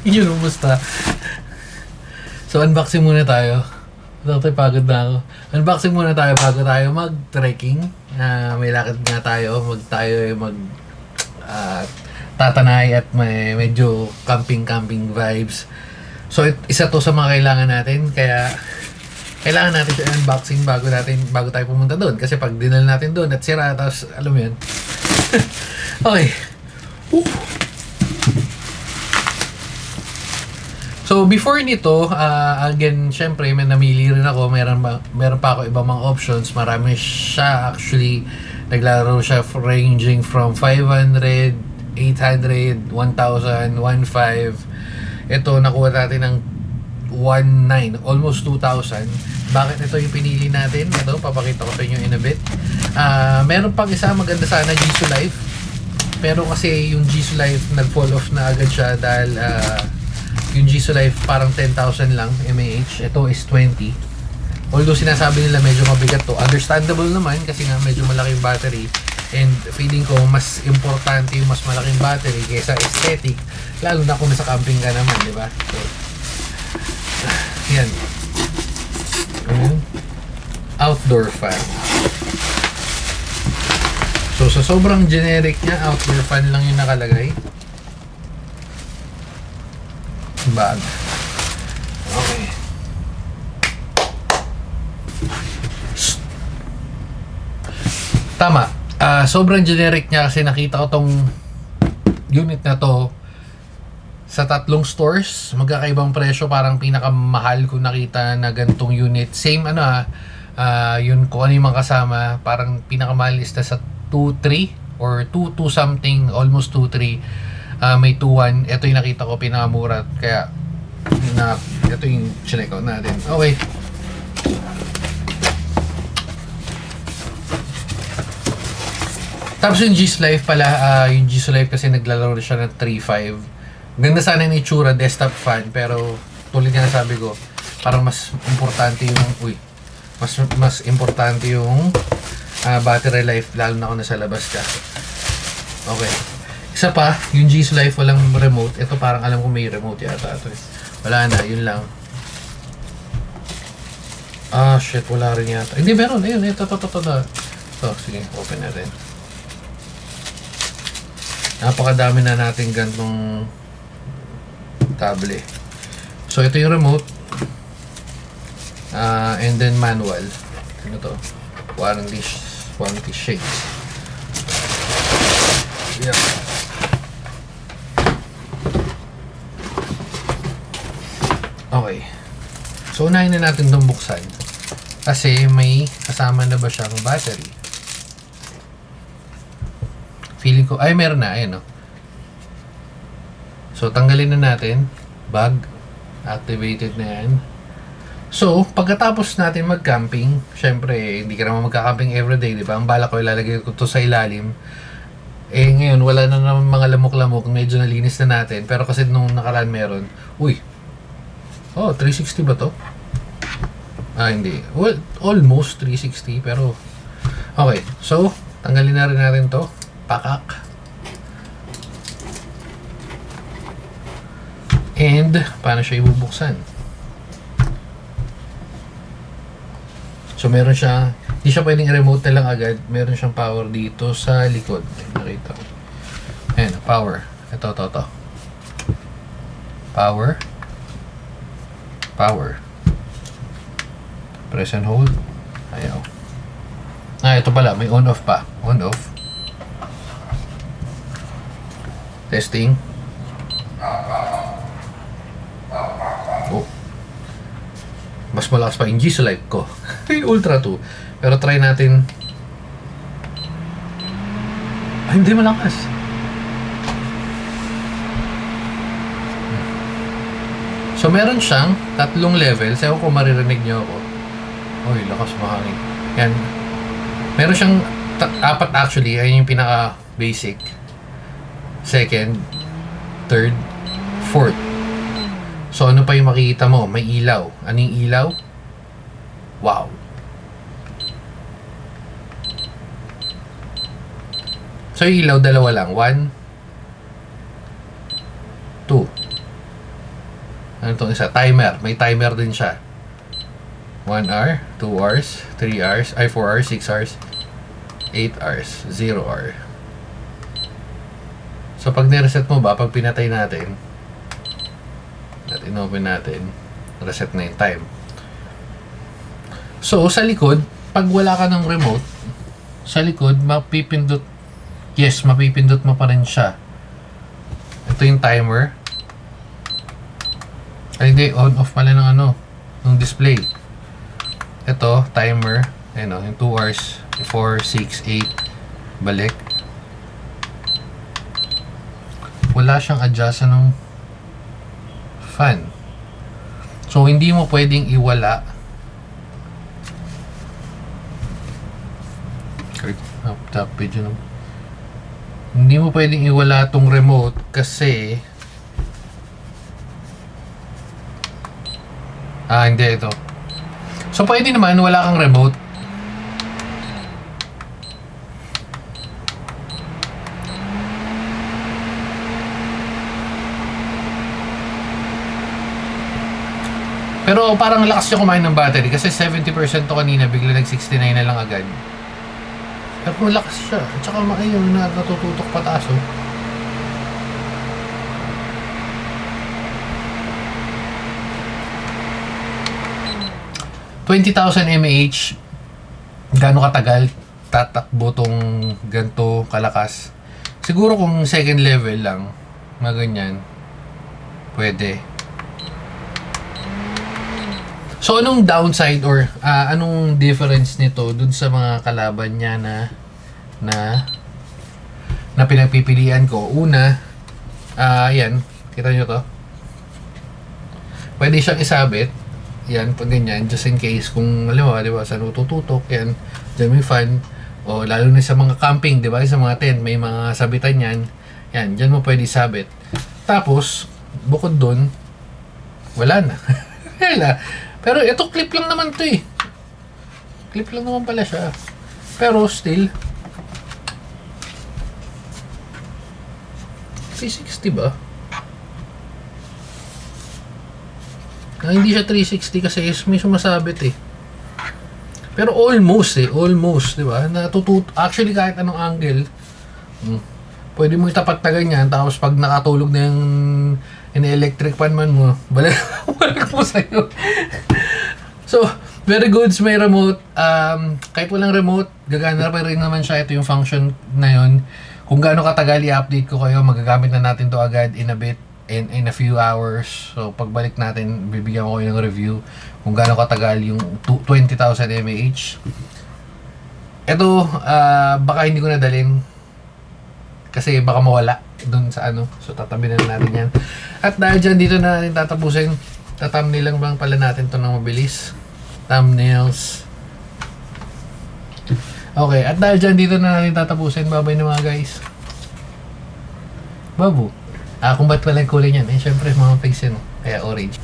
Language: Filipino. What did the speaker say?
Yun, umusta? So, unboxing muna tayo. Dati pagod na ako. Unboxing muna tayo bago tayo mag-trekking. May lakad nga tayo. Tatanay at may medyo camping vibes. So, isa to sa mga kailangan natin. Kaya, kailangan natin ito unboxing bago tayo pumunta doon. Kasi pag dinala natin doon at sira, tapos, alam mo yun. Okay. Woo! So before nito, again, syempre may namili rin ako. Meron pa ako ibang mga options. Marami siya actually. Naglaro siya ranging from 500, 800, 1,000, 1,500. Ito nakuha natin ng 1,900, almost 2,000. Bakit ito yung pinili natin? Ito, papakita ko sa inyo in a bit. Meron pang isa maganda sana, Jisoo Life. Pero kasi yung Jisoo Life nag-fall off na agad siya dahil yung Jisoo Life parang 10,000 lang mAh. Ito is 20. Although sinasabi nila medyo mabigat to. Understandable naman kasi nga medyo malaki yung battery. And feeling ko mas importante yung mas malaking battery kaysa aesthetic. Lalo na kung nasa camping ka naman, di ba? So, yan. Outdoor fan. So sa sobrang generic niya, outdoor fan lang yung nakalagay. Bag. Okay. Tama. Sobrang generic niya kasi nakita ko tong unit na to sa tatlong stores. Magkakaibang presyo. Parang pinakamahal ko nakita na gantong unit. Same yun kung ano yung mga kasama. Parang pinakamahal is sa 2,300 or 2,2 something, almost 2,300. May 2,100. Ito yung nakita ko pinakamura. Kaya ito yung check out natin. Okay. Tapos yung Jisoo Life pala, yung Jisoo Life kasi naglalaro siya ng 3.5. Ganda sana yung itsura, desktop fan, pero tulad nga sabi ko, parang mas importante yung mas importante yung battery life, lalo na kung nasa labas ka. Okay. Isa pa, yung Jisoo Life walang remote. Ito parang alam ko may remote yata ito. Wala na, yun lang. Shit, wala rin yata. Hindi, meron. Ayun, ito. So, sige, open na rin. Napakadami na natin gantong tablet. So, ito yung remote. And then manual. Ano to? Warranty shades. Yeah. Okay. So, unahin na natin itong buksan. Kasi may kasama na ba siyang battery? Feeling ko, ay meron na, ayun o. So, tanggalin na natin. Bag. Activated na yan. So, pagkatapos natin mag-camping, syempre, hindi ka naman magka-camping everyday, di ba? Ang bala ko, ilalagay ko ito sa ilalim. Ngayon, wala na naman mga lamok-lamok. Medyo nalinis na natin. Pero kasi nung nakaraan meron, 360 ba to? Hindi. Well, almost 360, pero okay. So, tanggalin na rin natin to. Pakak. And, paano siya ibubuksan? So, meron siya, hindi siya pwedeng remote na lang agad. Meron siyang power dito sa likod. Nakita ko. Ayan, power. Ito. Power. Press and hold. Ayaw. Ito pala. May on-off pa. On-off. Testing. Mas malakas pa yung Jisoo Life ko. Yung Ultra 2. Pero try natin. Hindi malakas. So, meron siyang tatlong levels. Ewan ko maririnig nyo ako. Uy, lakas mahangin. Yan. Meron siyang apat actually. Ayun yung pinaka-basic. Second, third, fourth. So, ano pa yung makikita mo? May ilaw. Anong ilaw? Wow. So, yung ilaw, dalawa lang. 1, 2. Ano itong isa? Timer. May timer din siya. 1 hour, 2 hours, 3 hours, 4 hours, 6 hours, 8 hours, 0 hour. So pag nireset mo ba, pag pinatay natin at inopen natin, reset na yung time. So sa likod, pag wala ka ng remote, sa likod, mapipindot, yes, mapipindot mo pa rin siya. Ito yung timer. Ay hindi, on off pala ng ng display. Ito, timer. Ayun yung 2 hours, 4, 6, 8, balik. Wala siyang adjust ng fan. So, hindi mo pwedeng iwala. Top page yun. Hindi mo pwedeng iwala tong remote kasi hindi ito. So, pwede naman wala kang remote. Pero parang lakas siya kumain ng battery kasi 70% to kanina, bigla nag-69 na lang agad. Pero malakas siya. At saka ayun, natututok pataas oh. $20,000 mAh. Gaano katagal tatakbo tong ganto kalakas? Siguro kung second level lang, mga ganyan, pwede. So, anong downside or anong difference nito dun sa mga kalaban niya na pinagpipilian ko? Una, yan, kita nyo to. Pwede siyang isabit. Yan, pag ganyan, just in case kung, alam mo, di ba, sa tututok, yan, dyan may fan, o lalo na sa mga camping, di ba, sa mga tent, may mga sabitan yan, yan, dyan mo pwede sabit. Tapos, bukod dun, wala na. Wala. Pero ito, clip lang naman to eh. Clip lang naman pala siya. Pero still, 360 ba? Hindi siya 360 kasi may sumasabit eh. Pero almost, di ba? Actually, kahit anong angle, pwede mo itapat na ganyan, tapos pag nakatulog na yung in-electric fan man mo, balik mo sa'yo. So, very good, may remote. Kahit walang remote, gagana pa rin naman siya. Ito yung function na yun. Kung gaano katagal i-update ko kayo, magagamit na natin to agad in a bit. In a few hours. So, pagbalik natin, bibigyan ko kayo ng review kung gaano katagal yung 20,000 mAh. Ito, baka hindi ko nadalhin kasi baka mawala dun sa So, tatabi na natin yan. At dahil dyan, dito na natin tatapusin. Tathumbnail lang bang pala natin to ng mabilis. Thumbnails. Okay, at dahil dyan, dito na natin tatapusin. Bye-bye na mga guys. Babu. Kung ba't pala yung kulay niyan? Syempre, mga face yan. Kaya orange.